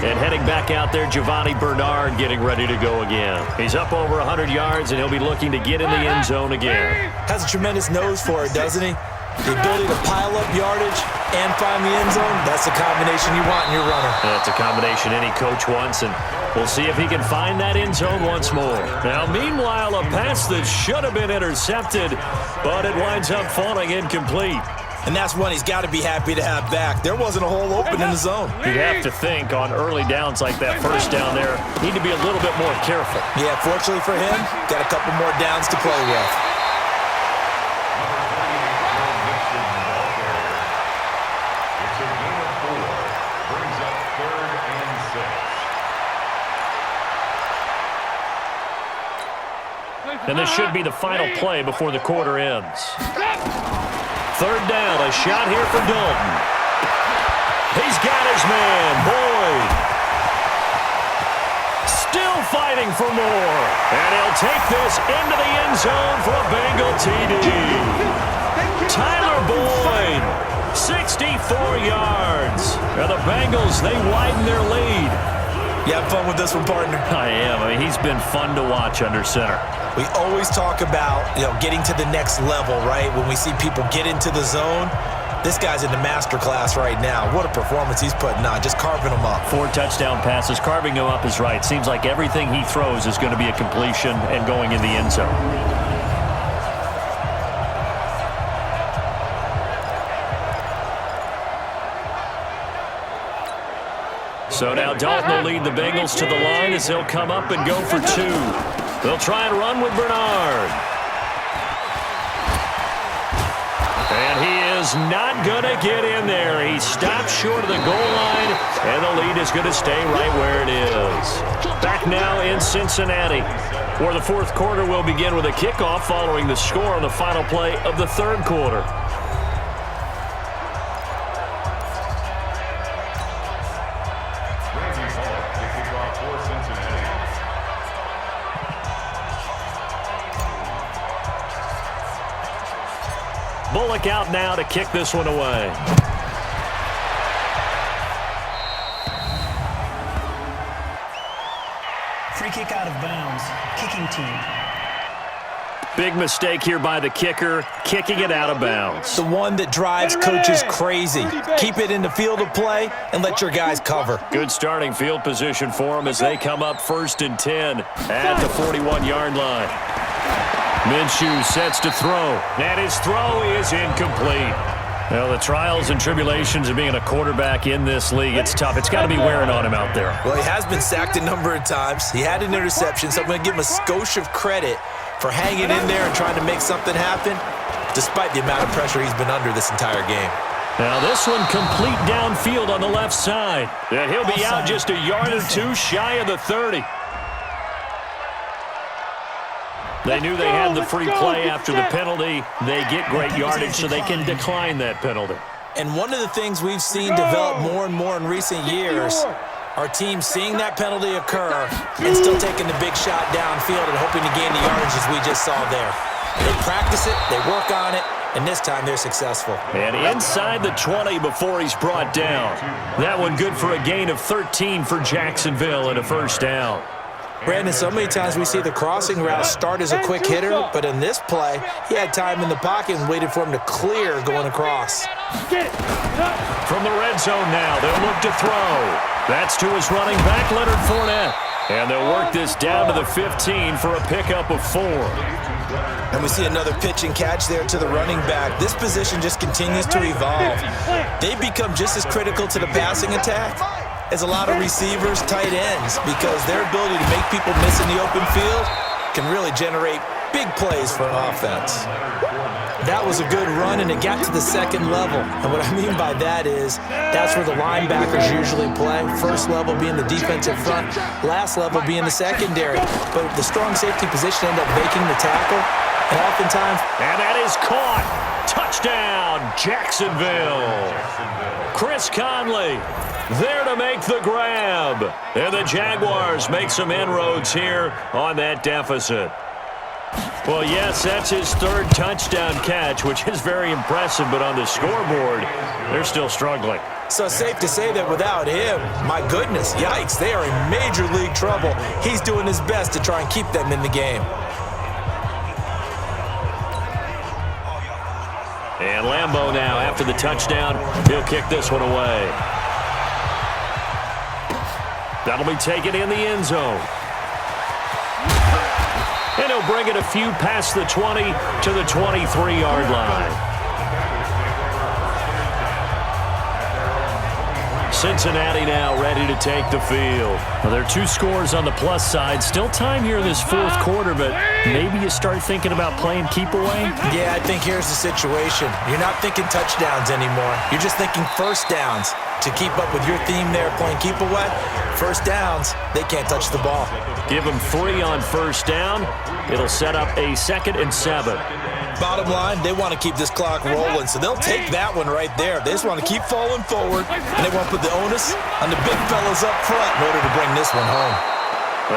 And heading back out there, Giovanni Bernard getting ready to go again. He's up over 100 yards, and he'll be looking to get in the end zone again. Has a tremendous nose for it, doesn't he? The ability to pile up yardage and find the end zone, that's the combination you want in your runner. That's a combination any coach wants, and we'll see if he can find that end zone once more. Now, meanwhile, a pass that should have been intercepted, but it winds up falling incomplete. And that's one he's got to be happy to have back. There wasn't a hole open in the zone. You'd have to think on early downs like that first down there, need to be a little bit more careful. Yeah, fortunately for him, got a couple more downs to play with. And this should be the final play before the quarter ends. Third down, a shot here for Dalton. He's got his man, Boyd. Still fighting for more. And he'll take this into the end zone for a Bengal TD. Tyler Boyd, 64 yards. And the Bengals, they widen their lead. You have fun with this one, partner? I am. I mean, he's been fun to watch under center. We always talk about, getting to the next level, right? When we see people get into the zone, this guy's in the master class right now. What a performance he's putting on, just carving them up. 4 touchdown passes. Carving them up is right. Seems like everything he throws is going to be a completion and going in the end zone. So now Dalton will lead the Bengals to the line as they'll come up and go for 2. They'll try and run with Bernard. And he is not going to get in there. He stopped short of the goal line, and the lead is going to stay right where it is. Back now in Cincinnati, where the fourth quarter will begin with a kickoff following the score on the final play of the third quarter. Bullock out now to kick this one away. Free kick out of bounds. Kicking team. Big mistake here by the kicker, kicking it out of bounds. The one that drives coaches crazy. Keep it in the field of play and let your guys cover. Good starting field position for them as they come up 1st and 10 at the 41-yard line. Minshew sets to throw, and his throw is incomplete. Well, the trials and tribulations of being a quarterback in this league, it's tough. It's got to be wearing on him out there. Well, he has been sacked a number of times. He had an interception, so I'm going to give him a skosh of credit for hanging in there and trying to make something happen, despite the amount of pressure he's been under this entire game. Now this one complete downfield on the left side. And he'll be out just a yard or 2 shy of the 30. They knew they had the free play after the penalty. They get great yardage so they can decline that penalty. And one of the things we've seen develop more and more in recent years, our team seeing that penalty occur and still taking the big shot downfield and hoping to gain the yardage as we just saw there. They practice it, they work on it, and this time they're successful. And inside the 20 before he's brought down. That one good for a gain of 13 for Jacksonville and a first down. Brandon, so many times we see the crossing route start as a quick hitter, but in this play, he had time in the pocket and waited for him to clear going across. From the red zone now, they'll look to throw. That's to his running back, Leonard Fournette. And they'll work this down to the 15 for a pickup of 4. And we see another pitch and catch there to the running back. This position just continues to evolve. They've become just as critical to the passing attack as a lot of receivers, tight ends, because their ability to make people miss in the open field can really generate big plays for an offense. That was a good run, and it got to the second level. And what I mean by that is that's where the linebackers usually play. First level being the defensive front, last level being the secondary. But the strong safety position ended up making the tackle, and oftentimes... And that is caught. Touchdown, Jacksonville. Chris Conley there to make the grab. And the Jaguars make some inroads here on that deficit. Well, yes, that's his third touchdown catch, which is very impressive, but on the scoreboard, they're still struggling. So it's safe to say that without him, my goodness, yikes, they are in major league trouble. He's doing his best to try and keep them in the game. And Lambeau now, after the touchdown, he'll kick this one away. That'll be taken in the end zone. And he'll bring it a few past the 20 to the 23-yard line. Cincinnati now ready to take the field. Well, there are 2 scores on the plus side. Still time here in this fourth quarter, but maybe you start thinking about playing keep away? Yeah, I think here's the situation. You're not thinking touchdowns anymore. You're just thinking first downs. To keep up with your theme there, playing keep away, first downs, they can't touch the ball. Give them 3 on first down. It'll set up a 2nd and 7. Bottom line, they want to keep this clock rolling, so they'll take that one right there. They just want to keep falling forward, and they want to put the onus on the big fellas up front in order to bring this one home.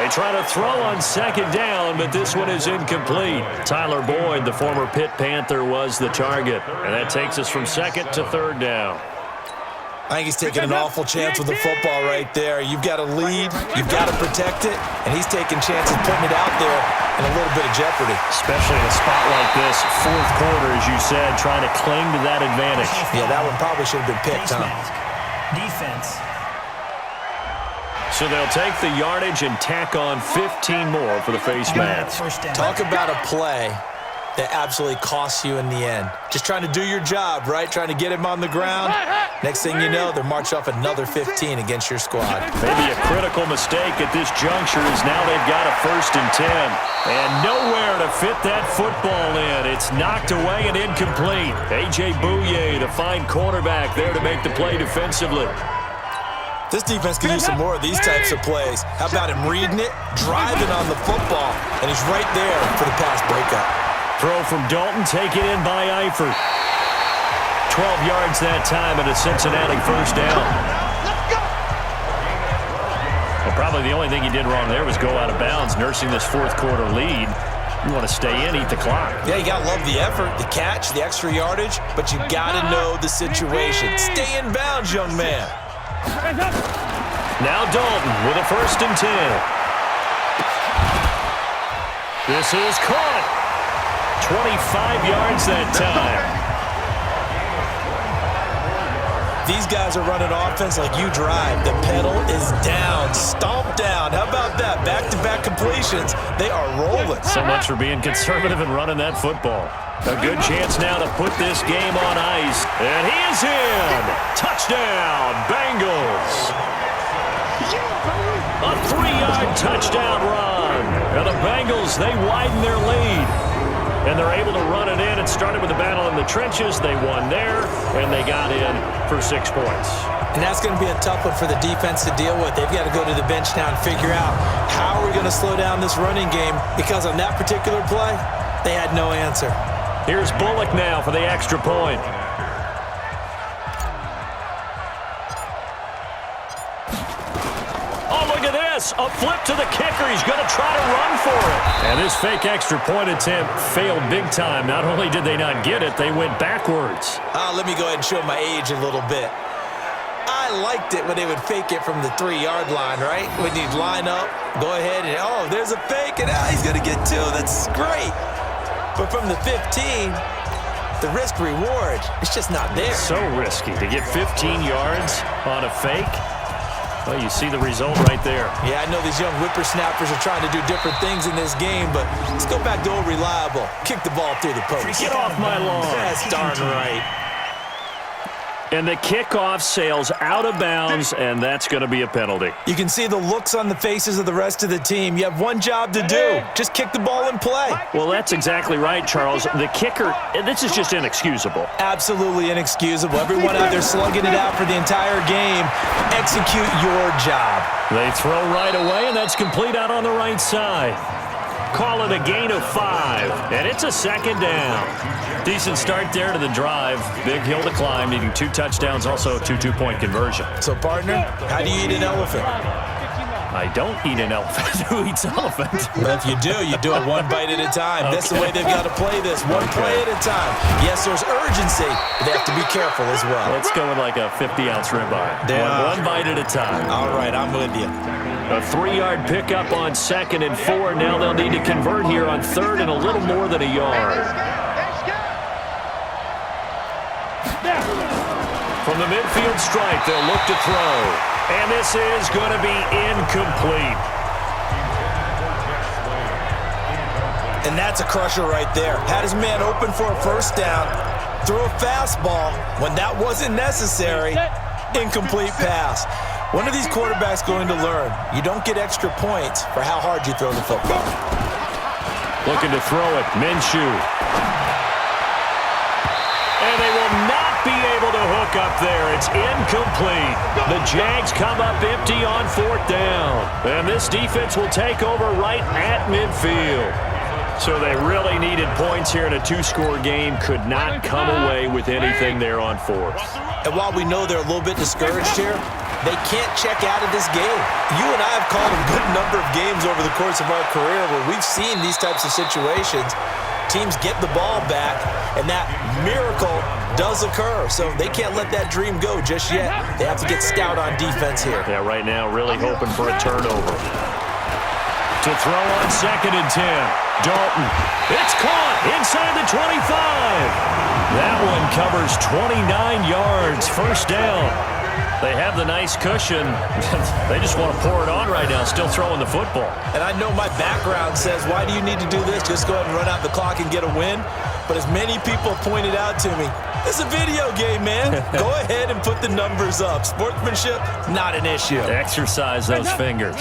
They try to throw on 2nd down, but this one is incomplete. Tyler Boyd, the former Pitt Panther, was the target, and that takes us from 2nd to 3rd down. I think he's taking an awful chance with the football right there. You've got to lead, you've got to protect it, and he's taking chances putting it out there in a little bit of jeopardy. Especially in a spot like this, fourth quarter, as you said, trying to cling to that advantage. Yeah, that one probably should have been picked, huh? Defense. So they'll take the yardage and tack on 15 more for the face mask. Talk about a play that absolutely costs you in the end. Just trying to do your job, right? Trying to get him on the ground. Next thing you know, they're marching off another 15 against your squad. Maybe a critical mistake at this juncture is now they've got a 1st and 10. And nowhere to fit that football in. It's knocked away and incomplete. A.J. Bouye, the fine cornerback, there to make the play defensively. This defense can use some more of these types of plays. How about him reading it, driving on the football, and he's right there for the pass breakup. Throw from Dalton, taken in by Eifert. 12 yards that time and a Cincinnati 1st down. Well, probably the only thing he did wrong there was go out of bounds, nursing this fourth quarter lead. You want to stay in, eat the clock. Yeah, you got to love the effort, the catch, the extra yardage, but you got to know the situation. Stay in bounds, young man. Now Dalton with a 1st and 10. This is caught. 25 yards that time. These guys are running offense like you drive. The pedal is down, stomp down. How about that? Back-to-back completions. They are rolling. So much for being conservative and running that football. A good chance now to put this game on ice. And he is in. Touchdown, Bengals. A 3-yard touchdown run. And the Bengals, they widen their lead. And they're able to run it in. It started with a battle in the trenches. They won there, and they got in for 6 points. And that's going to be a tough one for the defense to deal with. They've got to go to the bench now and figure out how are we going to slow down this running game, because on that particular play, they had no answer. Here's Bullock now for the extra point. A flip to the kicker. He's going to try to run for it. And this fake extra point attempt failed big time. Not only did they not get it, they went backwards. Let me go ahead and show my age a little bit. I liked it when they would fake it from the 3-yard line, right? When you'd line up, go ahead and, oh, there's a fake, and he's going to get 2. That's great. But from the 15, the risk-reward, it's just not there. So risky to get 15 yards on a fake. Well, you see the result right there. Yeah, I know these young whippersnappers are trying to do different things in this game, but let's go back to old reliable. Kick the ball through the post. Get off my lawn. That's darn right. And the kickoff sails out of bounds, and that's going to be a penalty. You can see the looks on the faces of the rest of the team. You have one job to do. Just kick the ball and play. Well, that's exactly right, Charles. The kicker, this is just inexcusable. Absolutely inexcusable. Everyone out there slugging it out for the entire game. Execute your job. They throw right away, and that's complete out on the right side. Call it a gain of 5, and it's a 2nd down. Decent start there to the drive. Big hill to climb, needing 2 touchdowns, also a 2 two-point conversion. So, partner, how do you eat an elephant? I don't eat an elephant. Who eats elephant? But if you do it one bite at a time. Okay. That's the way they've got to play this, one play at a time. Yes, there's urgency, but they have to be careful as well. Let's go with like a 50-ounce ribeye. One bite at a time. All right, I'm with you. A 3-yard pickup on 2nd and 4. Now they'll need to convert here on 3rd and a little more than a yard. From the midfield stripe, they'll look to throw. And this is going to be incomplete. And that's a crusher right there. Had his man open for a first down, threw a fastball when that wasn't necessary. Incomplete pass. When are these quarterbacks going to learn? You don't get extra points for how hard you throw the football. Looking to throw it, Minshew. And they will not be able to hook up there. It's incomplete. The Jags come up empty on 4th down. And this defense will take over right at midfield. So they really needed points here in a 2-score game. Could not come away with anything there on 4th. And while we know they're a little bit discouraged here, they can't check out of this game. You and I have called a good number of games over the course of our career where we've seen these types of situations. Teams get the ball back, and that miracle does occur. So they can't let that dream go just yet. They have to get stout on defense here. Yeah, right now really hoping for a turnover. To throw on 2nd and 10. Dalton. It's caught inside the 25. That one covers 29 yards. First down. They have the nice cushion. They just want to pour it on right now, still throwing the football. And I know my background says, why do you need to do this? Just go ahead and run out the clock and get a win. But as many people pointed out to me, it's a video game, man. Go ahead and put the numbers up. Sportsmanship, not an issue. Exercise those fingers.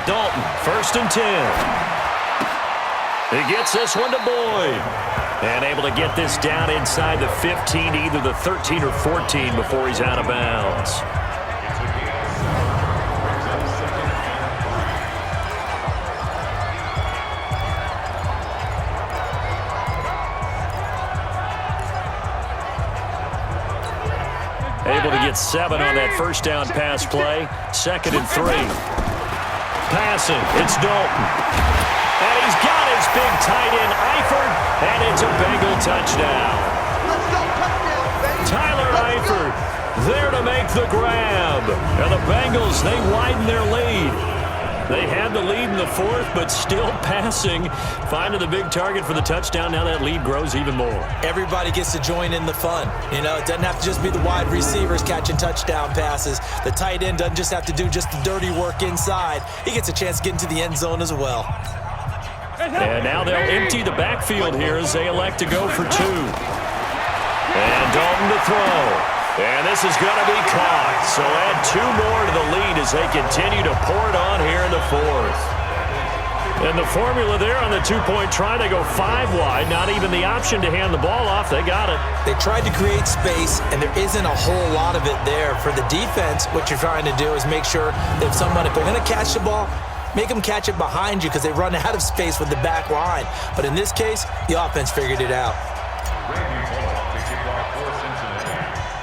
Dalton, 1st and 10. He gets this one to Boyd. And able to get this down inside the 15, either the 13 or 14 before he's out of bounds. Able to get 7 on that first down pass play. 2nd and 3. Passing, it's Dalton. And he's got his big tight end, Eifert, and it's a Bengal touchdown. Tyler Eifert there to make the grab. And the Bengals, they widen their lead. They had the lead in the 4th, but still passing. Finding the big target for the touchdown. Now that lead grows even more. Everybody gets to join in the fun. You know, it doesn't have to just be the wide receivers catching touchdown passes. The tight end doesn't just have to do just the dirty work inside. He gets a chance to get into the end zone as well. And now they'll empty the backfield here as they elect to go for 2. And Dalton to throw. And this is going to be caught. So add 2 more to the lead as they continue to pour it on here in the 4th. And the formula there on the 2-point try, they go 5 wide. Not even the option to hand the ball off. They got it. They tried to create space, and there isn't a whole lot of it there. For the defense, what you're trying to do is make sure that if they're going to catch the ball, make them catch it behind you because they run out of space with the back line. But in this case, the offense figured it out.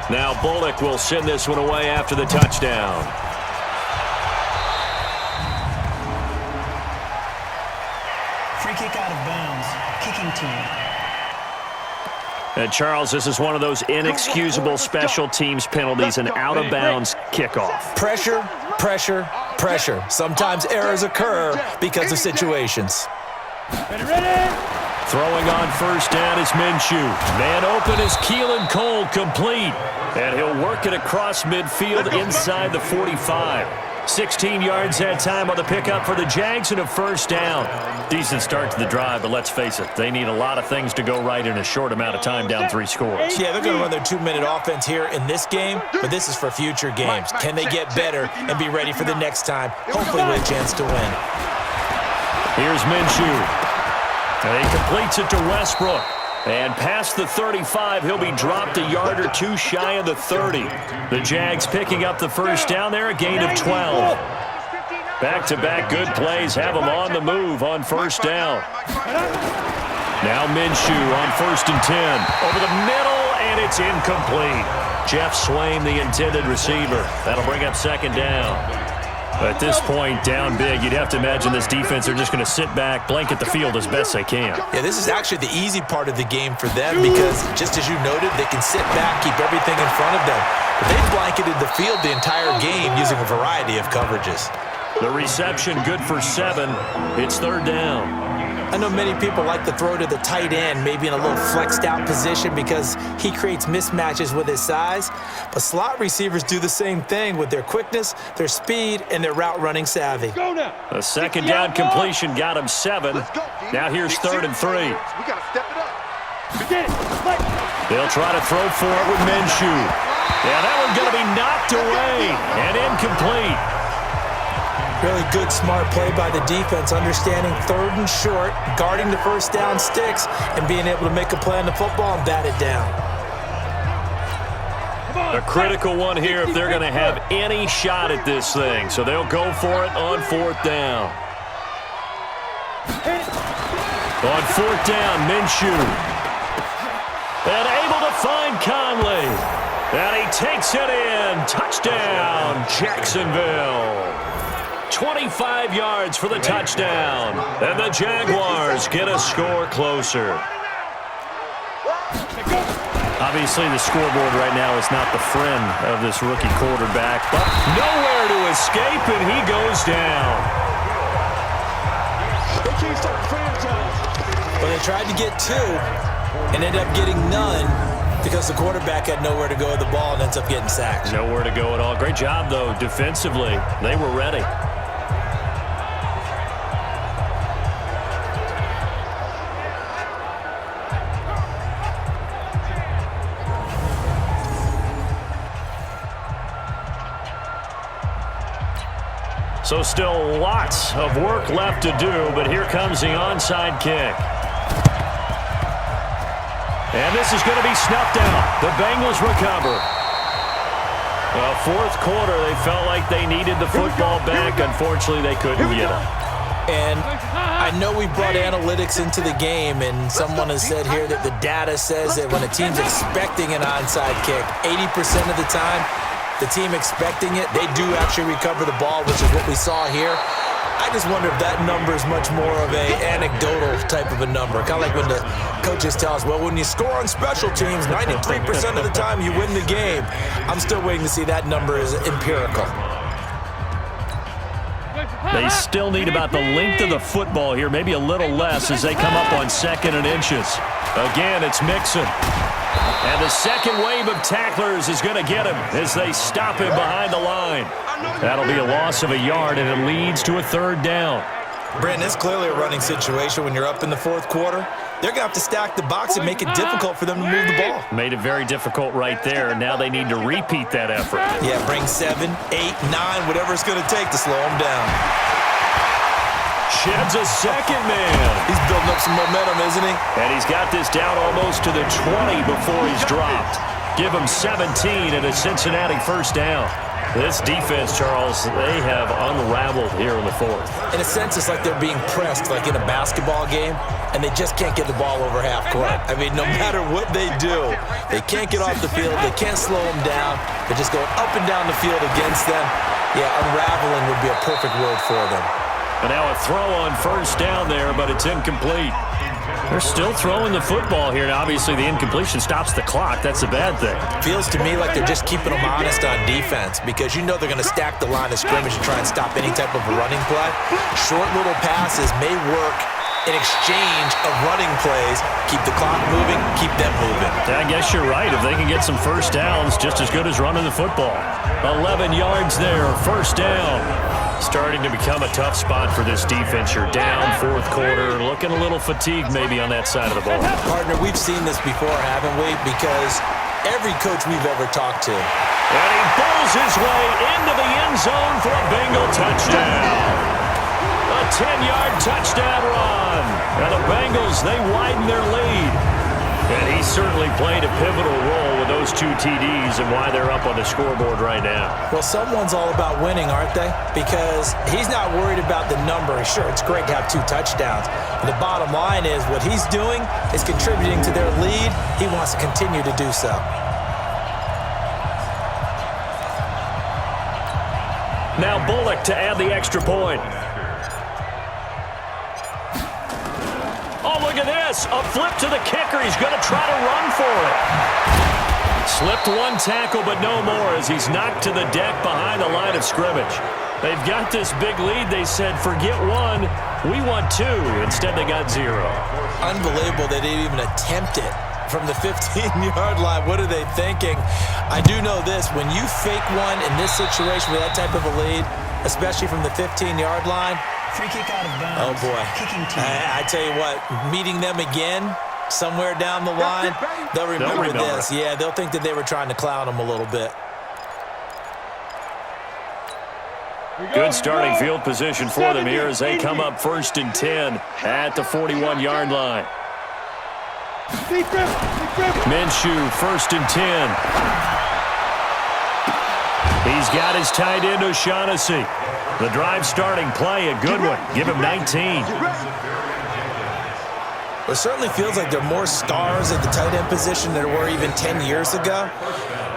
Now Bullock will send this one away after the touchdown. Free kick out of bounds. Kicking team. And Charles, this is one of those inexcusable special teams penalties, an out-of-bounds kickoff. Pressure, pressure, pressure. Sometimes errors occur because of situations. Throwing on first down is Minshew. Man open is Keelan Cole, complete. And he'll work it across midfield inside the 45. 16 yards that time on the pickup for the Jags and a first down. Decent start to the drive, but let's face it, they need a lot of things to go right in a short amount of time down 3 scores. Yeah, they're going to run their 2-minute offense here in this game, but this is for future games. Can they get better and be ready for the next time, hopefully with a chance to win? Here's Minshew. And he completes it to Westbrook. And past the 35, he'll be dropped a yard or 2 shy of the 30. The Jags picking up the first down there, a gain of 12. Back-to-back good plays have them on the move on first down. Now Minshew on 1st and 10. Over the middle, and it's incomplete. Jeff Swain, the intended receiver. That'll bring up second down. At this point, down big, you'd have to imagine this defense are just going to sit back, blanket the field as best they can. Yeah, this is actually the easy part of the game for them because, just as you noted, they can sit back, keep everything in front of them. But they blanketed the field the entire game using a variety of coverages. The reception good for 7. It's third down. I know many people like to throw to the tight end, maybe in a little flexed out position because he creates mismatches with his size. But slot receivers do the same thing with their quickness, their speed, and their route running savvy. A second down completion got him 7. Now here's 3rd and 3. We got to step it up. They'll try to throw for it with Minshew. Yeah, that one's going to be knocked away and incomplete. Really good, smart play by the defense, understanding 3rd and short, guarding the first down sticks, and being able to make a play on the football and bat it down. A critical one here if they're going to have any shot at this thing. So they'll go for it on 4th down. On 4th down, Minshew. And able to find Conley. And he takes it in. Touchdown, Jacksonville. 25 yards for the touchdown. And the Jaguars get a score closer. Obviously, the scoreboard right now is not the friend of this rookie quarterback, but nowhere to escape, and he goes down. Well, they tried to get 2 and ended up getting none because the quarterback had nowhere to go with the ball and ends up getting sacked. Nowhere to go at all. Great job, though, defensively. They were ready. So still lots of work left to do, but here comes the onside kick. And this is going to be snuffed out. The Bengals recover. Well, 4th quarter, they felt like they needed the football back. Unfortunately, they couldn't get it. And I know we brought analytics into the game, and someone has said here that the data says that when a team's expecting an onside kick, 80% of the time, the team expecting it, they do actually recover the ball, which is what we saw here. I just wonder if that number is much more of a anecdotal type of a number. Kind of like when the coaches tell us, well, when you score on special teams, 93% of the time you win the game. I'm still waiting to see that number is empirical. They still need about the length of the football here, maybe a little less as they come up on 2nd and inches. Again, it's Mixon. And the second wave of tacklers is going to get him as they stop him behind the line. That'll be a loss of a yard, and it leads to a 3rd down. Brandon, it's clearly a running situation when you're up in the 4th quarter. They're going to have to stack the box and make it difficult for them to move the ball. Made it very difficult right there. Now they need to repeat that effort. Yeah, bring 7, 8, 9, whatever it's going to take to slow them down. Sheds a second man. He's building up some momentum, isn't he? And he's got this down almost to the 20 before he's dropped. Give him 17 and a Cincinnati first down. This defense, Charles, they have unraveled here in the 4th. In a sense, it's like they're being pressed, like in a basketball game, and they just can't get the ball over half court. I mean, no matter what they do, they can't get off the field. They can't slow them down. They're just going up and down the field against them. Yeah, unraveling would be a perfect word for them. And now a throw on first down there, but it's incomplete. They're still throwing the football here. Now, obviously, the incompletion stops the clock. That's a bad thing. Feels to me like they're just keeping them honest on defense because you know they're going to stack the line of scrimmage and try and stop any type of a running play. Short little passes may work in exchange of running plays. Keep the clock moving, keep them moving. I guess you're right. If they can get some first downs, just as good as running the football. 11 yards there, first down. Starting to become a tough spot for this defense. You're down 4th quarter, looking a little fatigued maybe on that side of the ball. Partner, we've seen this before, haven't we? Because every coach we've ever talked to. And he pulls his way into the end zone for a Bengal touchdown. A 10-yard touchdown run. And the Bengals, they widen their lead. And he certainly played a pivotal role with those 2 TDs and why they're up on the scoreboard right now. Well, someone's all about winning, aren't they? Because he's not worried about the number. Sure, it's great to have 2 touchdowns. But the bottom line is what he's doing is contributing to their lead. He wants to continue to do so. Now Bullock to add the extra point. Oh, look at this. A flip to the kicker. He's going to try to run for it. Slipped one tackle, but no more as he's knocked to the deck behind the line of scrimmage. They've got this big lead. They said, forget one, we want two. Instead, they got zero. Unbelievable they didn't even attempt it from the 15-yard line. What are they thinking? I do know this. When you fake one in this situation with that type of a lead, especially from the 15-yard line, free kick out of bounds. Oh, boy. Kicking team. I tell you what, meeting them again somewhere down the line, they'll remember this. Yeah, they'll think that they were trying to clown them a little bit. Good starting field position for them here as they come up 1st and 10 at the 41-yard line. Minshew, 1st and 10. He's got his tight end, O'Shaughnessy. The drive starting play, a good one. Give him 19. It certainly feels like there are more stars at the tight end position than there were even 10 years ago.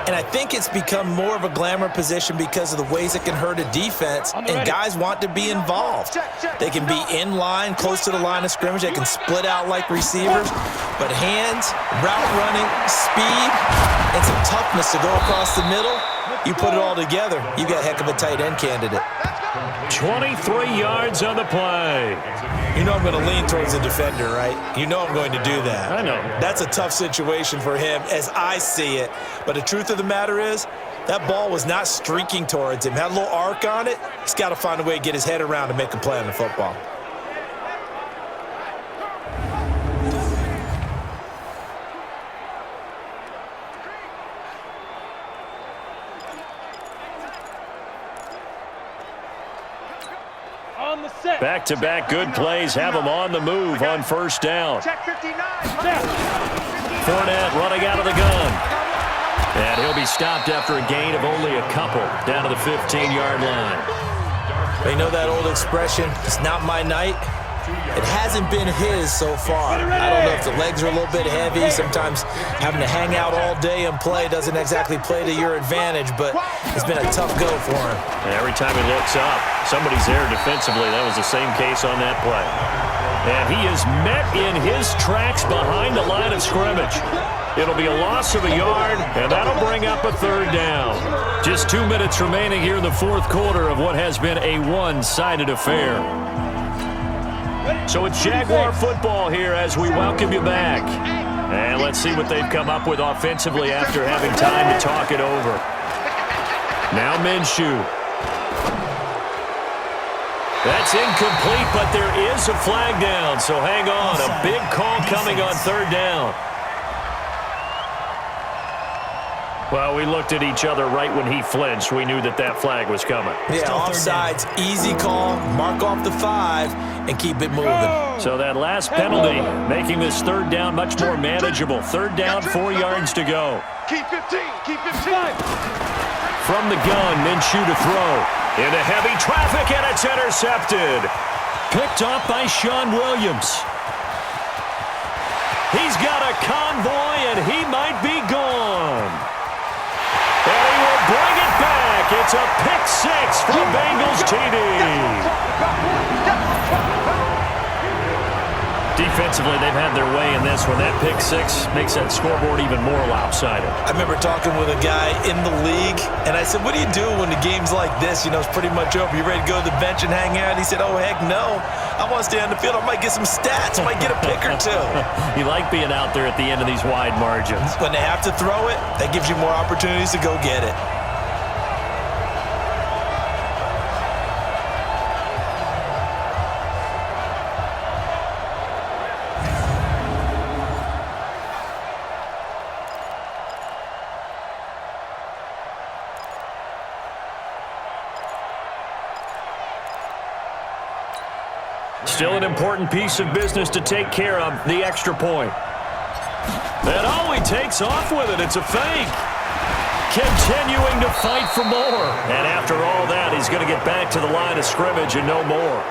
And I think it's become more of a glamour position because of the ways it can hurt a defense, and guys want to be involved. They can be in line, close to the line of scrimmage. They can split out like receivers. But hands, route running, speed, and some toughness to go across the middle, you put it all together, you got a heck of a tight end candidate. 23 yards on the play. You know I'm going to lean towards the defender, right? You know I'm going to do that. I know. That's a tough situation for him as I see it. But the truth of the matter is, that ball was not streaking towards him. Had a little arc on it. He's got to find a way to get his head around and make a play on the football. Back-to-back good plays have him on the move on 1st down. Fournette running out of the gun. And he'll be stopped after a gain of only a couple down to the 15-yard line. You know that old expression, it's not my night? It hasn't been his so far. I don't know if the legs are a little bit heavy. Sometimes having to hang out all day and play doesn't exactly play to your advantage, but it's been a tough go for him. And every time he looks up, somebody's there defensively. That was the same case on that play. And he is met in his tracks behind the line of scrimmage. It'll be a loss of a yard, and that'll bring up a 3rd down. Just 2 minutes remaining here in the 4th quarter of what has been a one-sided affair. So it's Jaguar football here as we welcome you back. And let's see what they've come up with offensively after having time to talk it over. Now Minshew. That's incomplete, but there is a flag down, so hang on. A big call coming on 3rd down. Well, we looked at each other right when he flinched. We knew that that flag was coming. Yeah, offsides, easy call, mark off the 5, and keep it moving. So that last penalty making this 3rd down much more manageable. 3rd down, 4 yards to go. Keep 15, keep 15. From the gun, Minshew to throw. Into heavy traffic, and it's intercepted. Picked off by Sean Williams. He's got a convoy, and he might be gone. And he will bring it back. It's a pick 6 for Bengals TD. Defensively, they've had their way in this one. That pick 6 makes that scoreboard even more lopsided. I remember talking with a guy in the league, and I said, what do you do when the game's like this? You know, it's pretty much over. You ready to go to the bench and hang out? He said, oh, heck no. I want to stay on the field. I might get some stats. I might get a pick or two. You like being out there at the end of these wide margins. When they have to throw it, that gives you more opportunities to go get it. Still an important piece of business to take care of, the extra point. And oh, he takes off with it. It's a fake. Continuing to fight for more. And after all that, he's going to get back to the line of scrimmage and no more.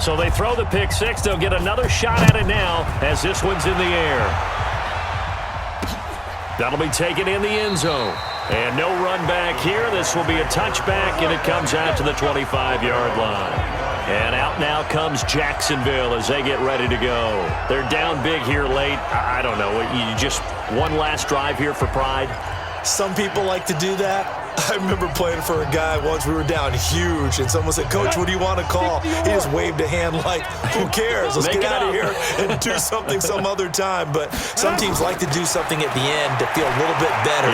So they throw the pick six. They'll get another shot at it now as this one's in the air. That'll be taken in the end zone. And no run back here. This will be a touchback, and it comes out to the 25-yard line. And out now comes Jacksonville as they get ready to go. They're down big here late. I don't know. You just one last drive here for pride? Some people like to do that. I remember playing for a guy once. We were down huge, and someone said, "Coach, what do you want to call?" He just waved a hand like, who cares? Let's get out of here and do something some other time. But some teams like to do something at the end to feel a little bit better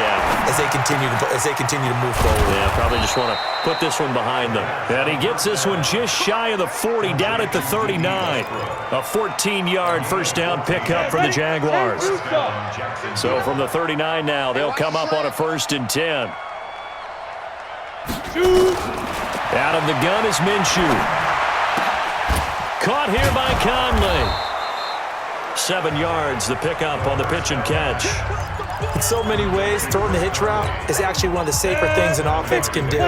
as they continue to move forward. Yeah, probably just want to put this one behind them. And he gets this one just shy of the 40, down at the 39. A 14-yard first down pickup for the Jaguars. So from the 39 now, they'll come up on a 1st and 10. Out of the gun is Minshew. Caught here by Conley. 7 yards, the pickup on the pitch and catch. In so many ways, throwing the hitch route is actually one of the safer things an offense can do.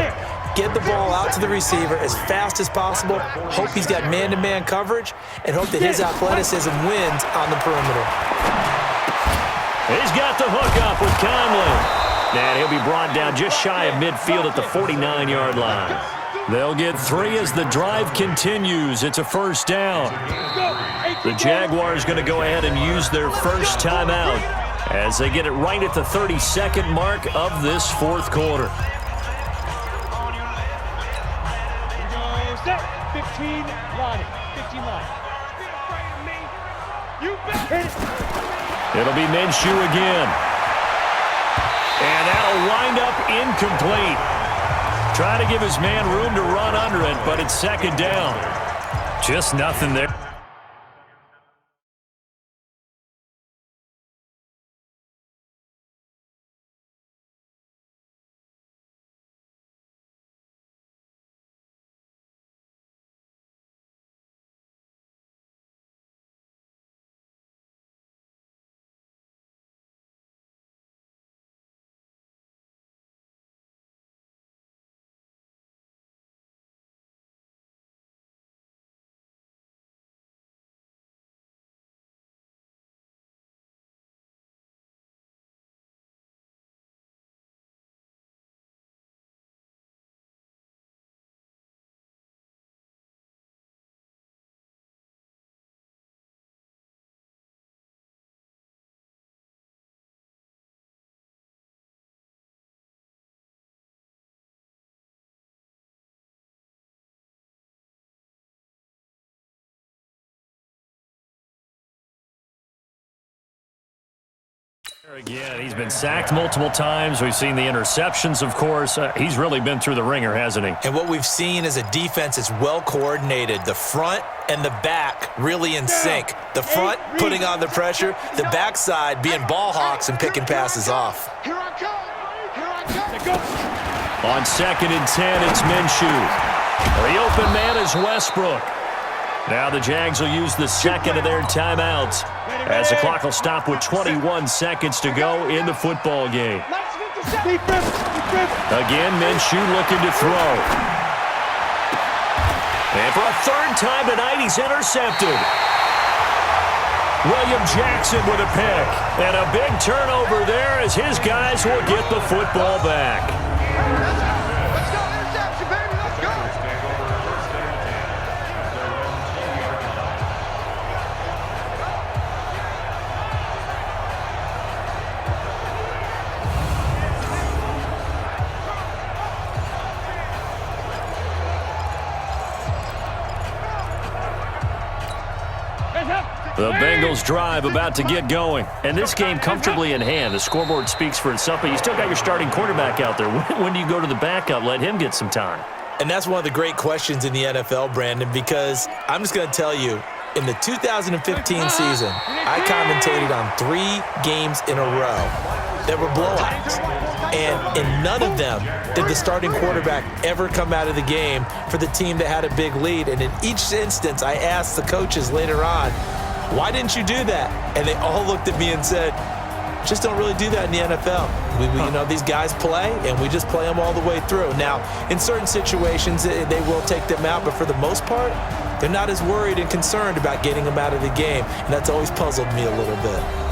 Get the ball out to the receiver as fast as possible, hope he's got man-to-man coverage, and hope that his athleticism wins on the perimeter. He's got the hook up with Conley. And he'll be brought down just shy of midfield at the 49-yard line. They'll get 3 as the drive continues. It's a first down. The Jaguars going to go ahead and use their first timeout as they get it right at the 32nd mark of this 4th quarter. 15 line. 15 line. It'll be Minshew again. And that'll wind up incomplete. Trying to give his man room to run under it, but it's 2nd down. Just nothing there. Again, he's been sacked multiple times. We've seen the interceptions, of course. He's really been through the ringer, hasn't he? And what we've seen is a defense that's well coordinated. The front and the back really in sync. The front putting on the pressure, the backside being ball hawks and picking passes off. Here I come. On 2nd and 10, it's Minshew. The open man is Westbrook. Now the Jags will use the 2nd of their timeouts as the clock will stop with 21 seconds to go in the football game. Again, Minshew looking to throw. And for a 3rd time tonight, he's intercepted. William Jackson with a pick. And a big turnover there as his guys will get the football back. Let's go, interception, baby, let's go. The Bengals drive about to get going. And this game comfortably in hand. The scoreboard speaks for itself, but you still got your starting quarterback out there. When do you go to the backup? Let him get some time. And that's one of the great questions in the NFL, Brandon, because I'm just going to tell you, in the 2015 season, I commentated on 3 games in a row that were blowouts. And in none of them did the starting quarterback ever come out of the game for the team that had a big lead. And in each instance, I asked the coaches later on, why didn't you do that? And they all looked at me and said, Just don't really do that in the NFL. You know, these guys play, and we just play them all the way through. Now, in certain situations, they will take them out, but for the most part, they're not as worried and concerned about getting them out of the game, and that's always puzzled me a little bit.